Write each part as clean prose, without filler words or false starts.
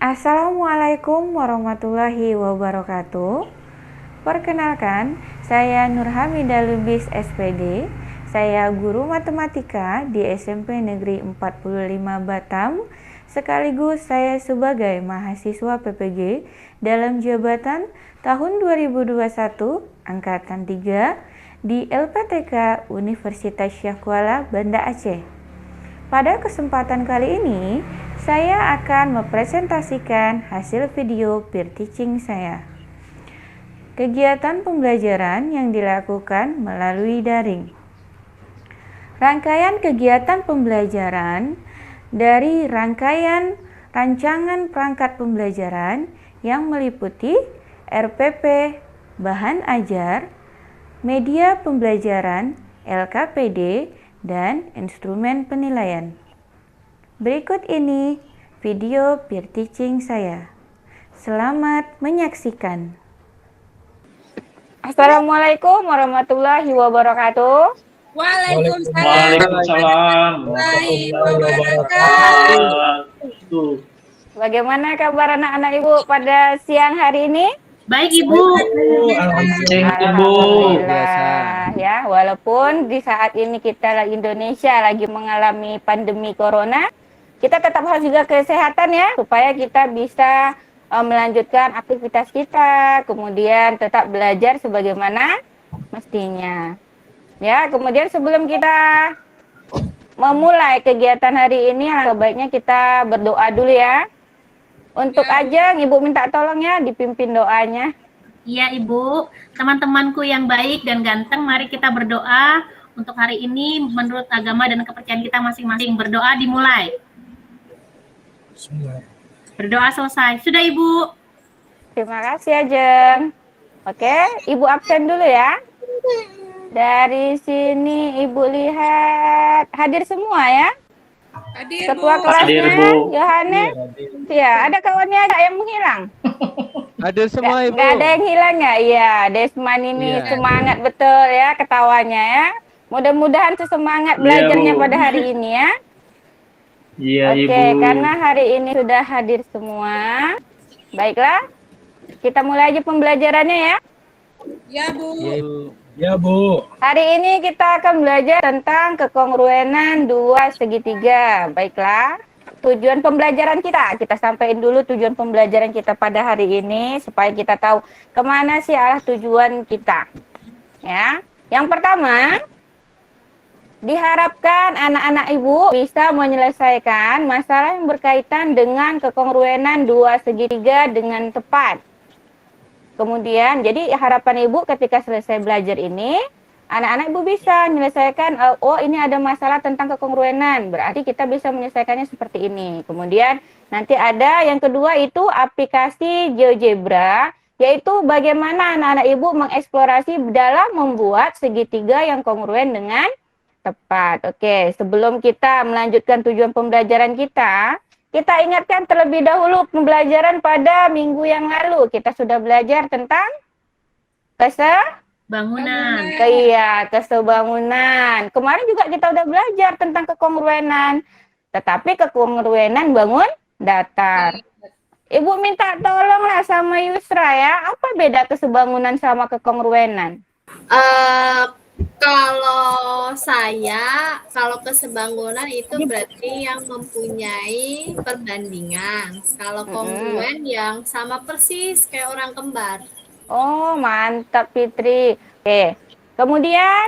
Assalamualaikum warahmatullahi wabarakatuh. Perkenalkan, saya Nurhamidah Lubis SPD. Saya guru matematika di SMP Negeri 45 Batam. Sekaligus saya sebagai mahasiswa PPG dalam jabatan tahun 2021 angkatan 3 di LPTK Universitas Syekh Kuala, Banda Aceh. Pada kesempatan kali ini, saya akan mempresentasikan hasil video peer teaching saya. Kegiatan pembelajaran yang dilakukan melalui daring. Rangkaian kegiatan pembelajaran dari rangkaian rancangan perangkat pembelajaran yang meliputi RPP, bahan ajar, media pembelajaran, LKPD, dan instrumen penilaian. Berikut ini video peer teaching saya. Selamat menyaksikan. Assalamualaikum warahmatullahi wabarakatuh. Waalaikumsalam warahmatullahi wabarakatuh. Bagaimana kabar anak-anak Ibu pada siang hari ini? Baik Ibu. Alhamdulillah ya, walaupun di saat ini kita Indonesia lagi mengalami pandemi corona, kita tetap harus juga kesehatan ya, supaya kita bisa melanjutkan aktivitas kita, kemudian tetap belajar sebagaimana mestinya. Ya, kemudian sebelum kita memulai kegiatan hari ini, sebaiknya kita berdoa dulu ya. Untuk Ajeng, Ibu minta tolong ya dipimpin doanya. Iya Ibu, teman-temanku yang baik dan ganteng, mari kita berdoa untuk hari ini menurut agama dan kepercayaan kita masing-masing. Berdoa dimulai. Berdoa selesai. Sudah Ibu. Terima kasih Ajeng. Oke, Ibu absen dulu ya. Dari sini Ibu lihat hadir semua ya. Hadir, Ketua Bu. kelasnya Hadir, Bu. Yohanes. Ya, ada kawannya ada yang menghilang. Hadir semua Ibu. Gak ada yang hilang ya? Iya, Desman ini Iya. semangat betul ya ketawanya ya. Mudah-mudahan sesemangat belajarnya Bu. pada hari ini ya. Iya, Oke, Ibu. karena karena hari ini sudah hadir semua. Baiklah, kita mulai aja pembelajarannya ya. Ya, Bu. Iya, Ibu. Ya, Bu. Hari ini kita akan belajar tentang kekongruenan dua segitiga. Baiklah, tujuan pembelajaran kita sampaikan dulu tujuan pembelajaran kita pada hari ini supaya kita tahu kemana sih arah tujuan kita. Ya, yang pertama, diharapkan anak-anak Ibu bisa menyelesaikan masalah yang berkaitan dengan kekongruenan dua segitiga dengan tepat. Kemudian, jadi harapan Ibu ketika selesai belajar ini, anak-anak Ibu bisa menyelesaikan, oh ini ada masalah tentang kekongruenan, berarti kita bisa menyelesaikannya seperti ini. Kemudian, nanti ada yang kedua itu aplikasi GeoGebra, yaitu bagaimana anak-anak Ibu mengeksplorasi dalam membuat segitiga yang kongruen dengan tepat. Oke, sebelum kita melanjutkan tujuan pembelajaran kita ingatkan terlebih dahulu pembelajaran pada minggu yang lalu. Kita sudah belajar tentang Bangunan. kesebangunan. Kemarin juga kita udah belajar tentang kekongruenan. Tetapi kekongruenan bangun datar. Ibu minta tolonglah sama Yusra ya. Apa beda kesebangunan sama kekongruenan? Kalau kesebangunan itu berarti yang mempunyai perbandingan. Kalau kongruen yang sama persis kayak orang kembar. Oh, mantap Fitri. Oke. Kemudian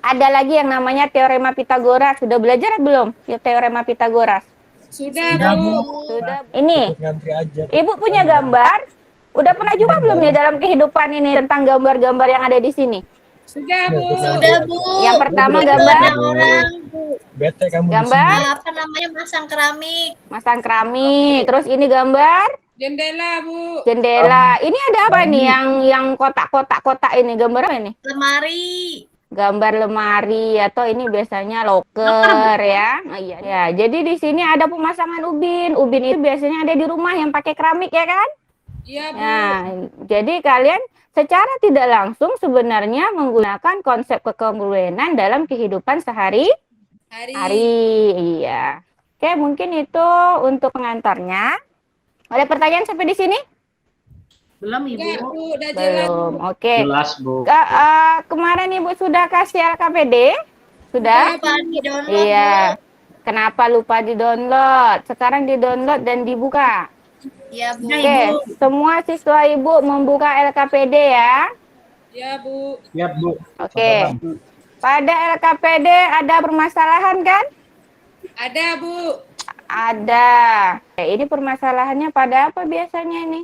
ada lagi yang namanya teorema Pitagoras. Sudah belajar belum? Ya, teorema Pitagoras. Sudah, Bu. Sudah. Ini. Ibu punya gambar? Udah pernah juga belum nih dalam kehidupan ini tentang gambar-gambar yang ada di sini? Sudah, Bu. Sudah, Bu. Yang pertama gambar gambar Apa namanya, masang keramik. masang keramik. Terus ini gambar Jendela, Bu. jendela. Ini ada apa nih yang kotak-kotak ini? Gambar apa ini? Lemari. Gambar lemari atau ini biasanya loker ya. Oh, iya. Ya, jadi di sini ada pemasangan ubin. Ubin itu biasanya ada di rumah yang pakai keramik ya kan? Iya, Bu. Nah, jadi kalian secara tidak langsung sebenarnya menggunakan konsep kekongruenan dalam kehidupan sehari-hari. Iya. Oke, mungkin itu untuk pengantarnya. Ada pertanyaan sampai di sini? Belum, Enggak, Ibu. Bu. Udah jelas. Belum. Oke. Jelas, Bu. Kemarin Ibu sudah kasih LKPD? Sudah? Lupa di-download, Iya. Kenapa lupa di-download? Sekarang di-download dan dibuka. Bu. Iya, Bu. Ya, Oke, Ibu. semua siswa Ibu membuka LKPD ya. Ya, Bu. Siap, Bu. Oke. Pada LKPD ada permasalahan kan? Ada, Bu. Ada. Ini permasalahannya pada apa biasanya ini?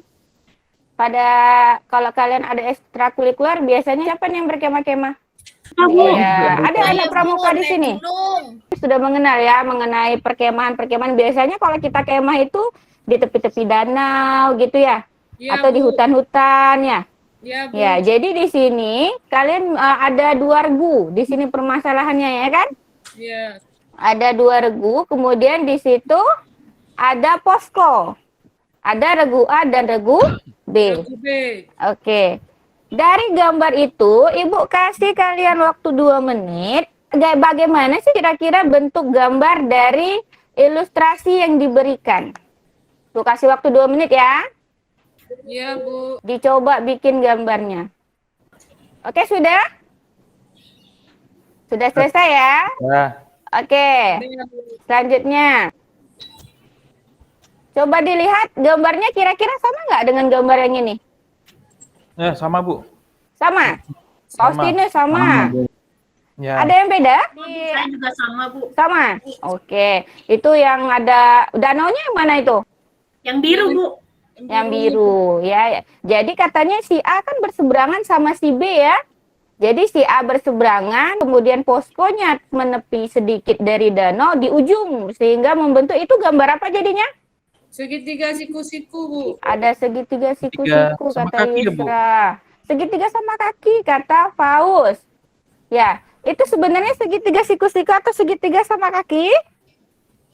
Pada kalau kalian ada ekstrakurikuler biasanya siapa nih yang berkemah-kemah? Iya, ada anak pramuka di sini. Belum. Sudah mengenal ya mengenai perkemahan-perkemahan. Biasanya kalau kita kemah itu di tepi-tepi danau gitu ya, Ya, atau di Bu. hutan-hutan ya. Ya, Bu. Ya, jadi di sini kalian ada 2 regu. Di sini permasalahannya ya kan? Ya. Ada 2 regu, kemudian di situ ada posko. Ada regu A dan regu B. Aku B. Oke. Dari gambar itu, Ibu kasih kalian waktu 2 menit. Bagaimana sih kira-kira bentuk gambar dari ilustrasi yang diberikan? Ibu kasih waktu 2 menit ya. Ya, Bu. Dicoba bikin gambarnya. Oke, sudah? Sudah selesai ya? Ya. Oke. Ya, Bu. Selanjutnya. Coba dilihat gambarnya kira-kira sama nggak dengan gambar yang ini? Sama, Bu. Sama? Sama. Faustinus sama. Ya. Ada yang beda? Saya juga sama, Bu. Sama? Oke. Itu yang ada danaunya yang mana itu? Yang biru, Bu. Yang biru ya. Jadi katanya si A kan berseberangan sama si B ya. Jadi si A berseberangan, kemudian poskonya menepi sedikit dari danau di ujung sehingga membentuk itu gambar apa jadinya? Segitiga siku-siku, Bu. Ada segitiga siku-siku sama kata kaki ya, Bu? Yusra. Segitiga sama kaki kata Faus. Ya, itu sebenarnya segitiga siku-siku atau segitiga sama kaki?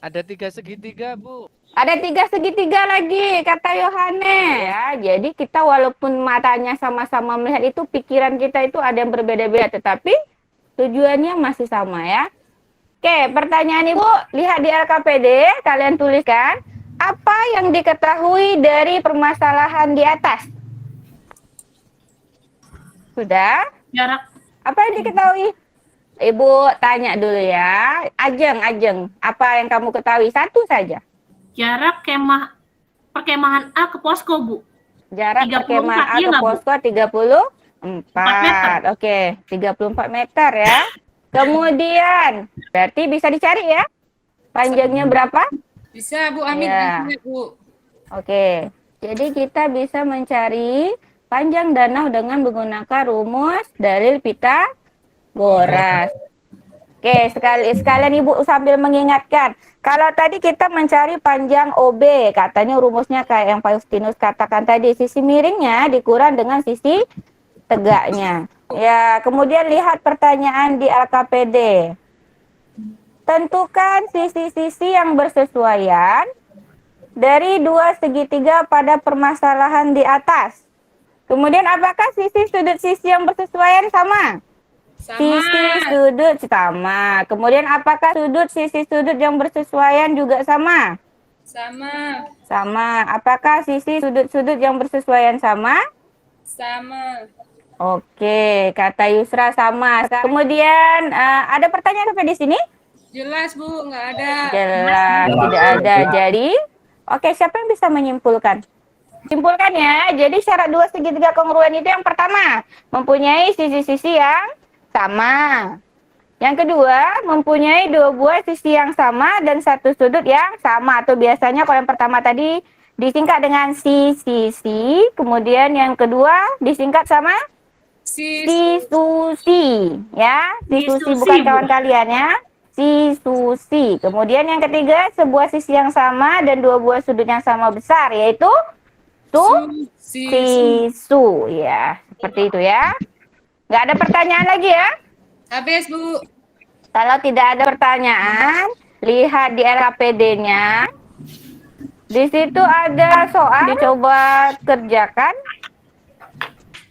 Ada 3 segitiga, Bu. Ada 3 segitiga lagi kata Yohane. Ya, jadi kita walaupun matanya sama-sama melihat itu, pikiran kita itu ada yang berbeda-beda, tetapi tujuannya masih sama ya. Oke, pertanyaan Ibu, lihat di LKPD, kalian tuliskan. Apa yang diketahui dari permasalahan di atas? Sudah? Jarak Apa yang diketahui? Ibu tanya dulu ya. Ajeng, apa yang kamu ketahui? Satu saja. jarak perkemahan A ke posko, Bu. Jarak 34, perkemahan A iya ke nggak, Bu? posko 4 meter. 34. Oke, 34 meter ya. Kemudian, berarti bisa dicari ya. Panjangnya berapa? Bisa, Bu. Amin. Ya. Bisa, Bu. Oke, jadi kita bisa mencari panjang danau dengan menggunakan rumus dalil Pitagoras. Oke, sekalian Ibu sambil mengingatkan. Kalau tadi kita mencari panjang OB, katanya rumusnya kayak yang Faustinus katakan tadi, sisi miringnya dikurang dengan sisi tegaknya. Ya, kemudian lihat pertanyaan di LKPD. Tentukan sisi-sisi yang bersesuaian dari 2 segitiga pada permasalahan di atas. Kemudian apakah sisi sudut sisi yang bersesuaian sama? Sama. Sisi sudut sama. Kemudian apakah sisi sudut yang bersesuaian juga sama? Sama. Sama. Apakah sisi sudut yang bersesuaian sama? Sama. Oke, kata Yusra sama. Kemudian ada pertanyaan sampai di sini? Jelas, Bu. Nggak ada. Jelas, tidak ada. Jadi, oke, siapa yang bisa menyimpulkan? Simpulkan ya. Jadi syarat 2 segitiga kongruen itu yang pertama, mempunyai sisi-sisi yang sama. Yang kedua, mempunyai 2 buah sisi yang sama dan 1 sudut yang sama. Atau biasanya kalau yang pertama tadi disingkat dengan sisi, kemudian yang kedua disingkat sama Susi, ya. Susi bukan kawan kalian ya. Susi. Kemudian yang ketiga, sebuah sisi yang sama dan 2 buah sudut yang sama besar, yaitu Su. Ya, seperti itu ya. Nggak ada pertanyaan lagi ya? Habis, Bu. Kalau tidak ada pertanyaan, lihat di LKPD-nya. Di situ ada soal, dicoba kerjakan.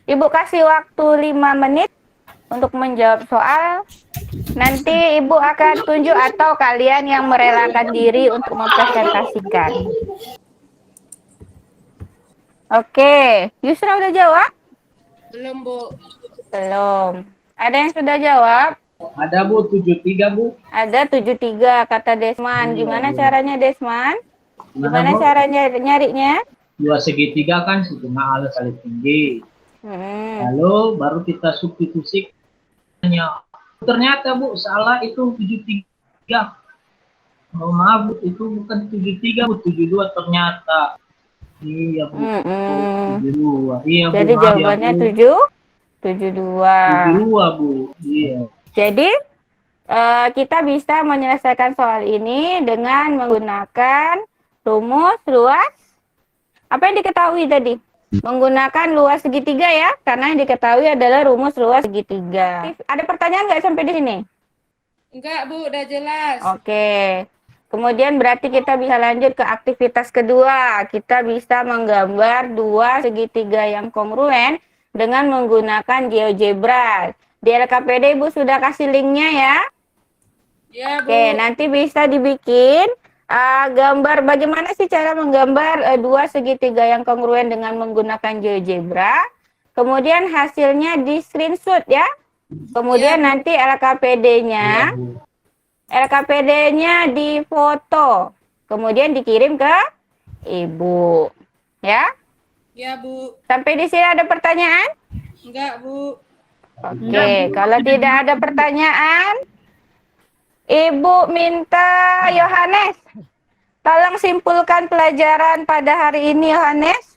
Ibu kasih waktu 5 menit untuk menjawab soal. Nanti Ibu akan tunjuk atau kalian yang merelakan diri untuk mempresentasikan. Oke, Yusra udah jawab? Belum, Bu. Belum. Ada yang sudah jawab? Ada Bu, 73 Bu. Ada 73 kata Desman. Gimana caranya Desman? Gimana Bu? caranya nyarinya? 2 segitiga kan setengah alas kali tinggi. Lalu baru kita substitusi. Ternyata Bu, salah itu 73. Oh, maaf Bu, itu bukan 73 Bu, 72 ternyata. Iya Bu, 72. Iya Bu, Jadi maaf jawabannya ya, Bu. 72. 72 Bu, iya. Jadi kita bisa menyelesaikan soal ini dengan menggunakan rumus luas. Apa yang diketahui tadi? Menggunakan luas segitiga ya, karena yang diketahui adalah rumus luas segitiga. Ada pertanyaan nggak sampai di sini? Enggak, Bu, udah jelas. Oke. Kemudian berarti kita bisa lanjut ke aktivitas kedua. Kita bisa menggambar dua segitiga yang kongruen dengan menggunakan GeoGebra. Di LKPD Ibu sudah kasih linknya ya. Ya, Bu. Oke, nanti bisa dibikin gambar bagaimana sih cara menggambar dua segitiga yang kongruen dengan menggunakan GeoGebra. Kemudian hasilnya di screenshot ya. Kemudian nanti LKPD-nya LKPD-nya difoto, kemudian dikirim ke Ibu. Ya? Ya, Bu. Sampai di sini ada pertanyaan? Enggak, Bu. Oke, kalau tidak ada pertanyaan, Ibu minta Yohanes, tolong simpulkan pelajaran pada hari ini, Yohanes.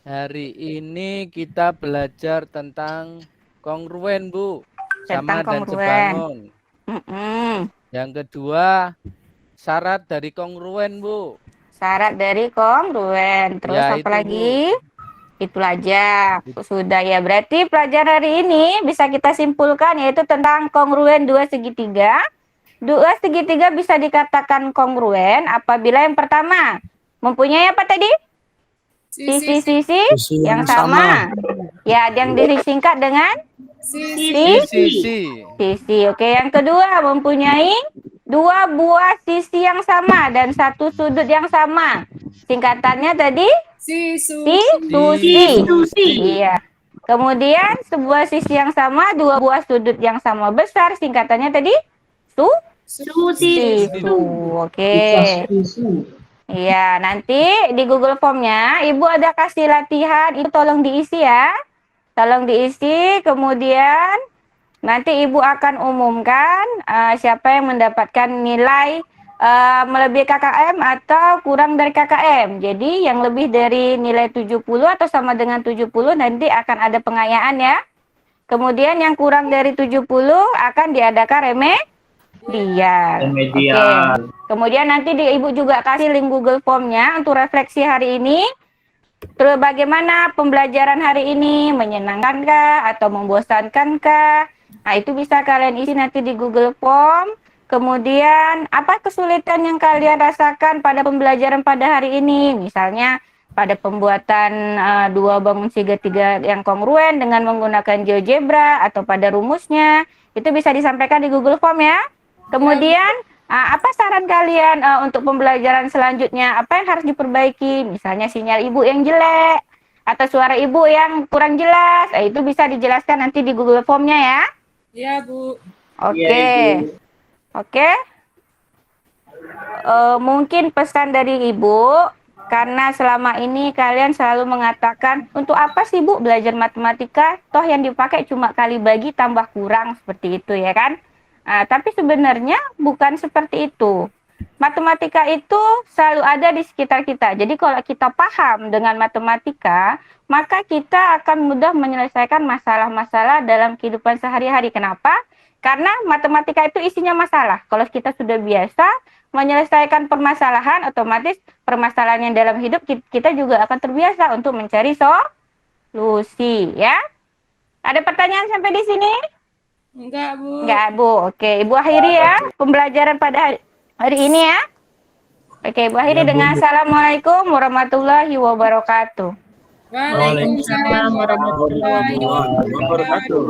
Hari ini kita belajar tentang kongruen, Bu. Tentang Sama dan kongruen. sebangun. Yang kedua, syarat dari kongruen, Bu. Syarat dari kongruen. Terus Ya, apa itu, lagi? Itulah aja. Sudah ya. Berarti pelajaran hari ini bisa kita simpulkan yaitu tentang kongruen dua segitiga. Dua segitiga bisa dikatakan kongruen apabila yang pertama mempunyai apa tadi? Sisi-sisi yang sama. Ya, yang disingkat dengan Sisi. sisi. Oke, yang kedua mempunyai dua buah sisi yang sama dan satu sudut yang sama. Singkatannya tadi Susi. susi. Iya. Kemudian sebuah sisi yang sama, dua buah sudut yang sama besar. Singkatannya tadi Susi. Oke. Iya, nanti di Google Form-nya Ibu ada kasih latihan, itu tolong diisi ya. Tolong diisi, kemudian nanti Ibu akan umumkan siapa yang mendapatkan nilai melebihi KKM atau kurang dari KKM. Jadi yang lebih dari nilai 70 atau sama dengan 70 nanti akan ada pengayaan ya. Kemudian yang kurang dari 70 akan diadakan remedial. Oke. Kemudian nanti Ibu juga kasih link Google Form-nya untuk refleksi hari ini. Terus bagaimana pembelajaran hari ini, menyenangkankah atau membosankankah? Nah, itu bisa kalian isi nanti di Google Form. Kemudian, apa kesulitan yang kalian rasakan pada pembelajaran pada hari ini? Misalnya, pada pembuatan dua bangun segitiga yang kongruen dengan menggunakan GeoGebra atau pada rumusnya. Itu bisa disampaikan di Google Form ya. Kemudian, apa saran kalian untuk pembelajaran selanjutnya? Apa yang harus diperbaiki? Misalnya sinyal Ibu yang jelek atau suara Ibu yang kurang jelas. Itu bisa dijelaskan nanti di Google Form-nya ya. Ya, Bu. Oke. Oke. Mungkin pesan dari Ibu, karena selama ini kalian selalu mengatakan, untuk apa sih Bu belajar matematika? Toh yang dipakai cuma kali bagi tambah kurang, seperti itu ya kan? Tapi sebenarnya bukan seperti itu. Matematika itu selalu ada di sekitar kita. Jadi kalau kita paham dengan matematika, maka kita akan mudah menyelesaikan masalah-masalah dalam kehidupan sehari-hari. Kenapa? Karena matematika itu isinya masalah. Kalau kita sudah biasa menyelesaikan permasalahan, otomatis permasalahan yang dalam hidup kita juga akan terbiasa untuk mencari solusi. Ya? Ada pertanyaan sampai di sini? Enggak, Bu. Enggak, Bu. Oke, Ibu akhiri ya pembelajaran pada hari ini ya. Oke, Ibu akhiri dengan Assalamualaikum warahmatullahi wabarakatuh. Waalaikumsalam warahmatullahi wabarakatuh.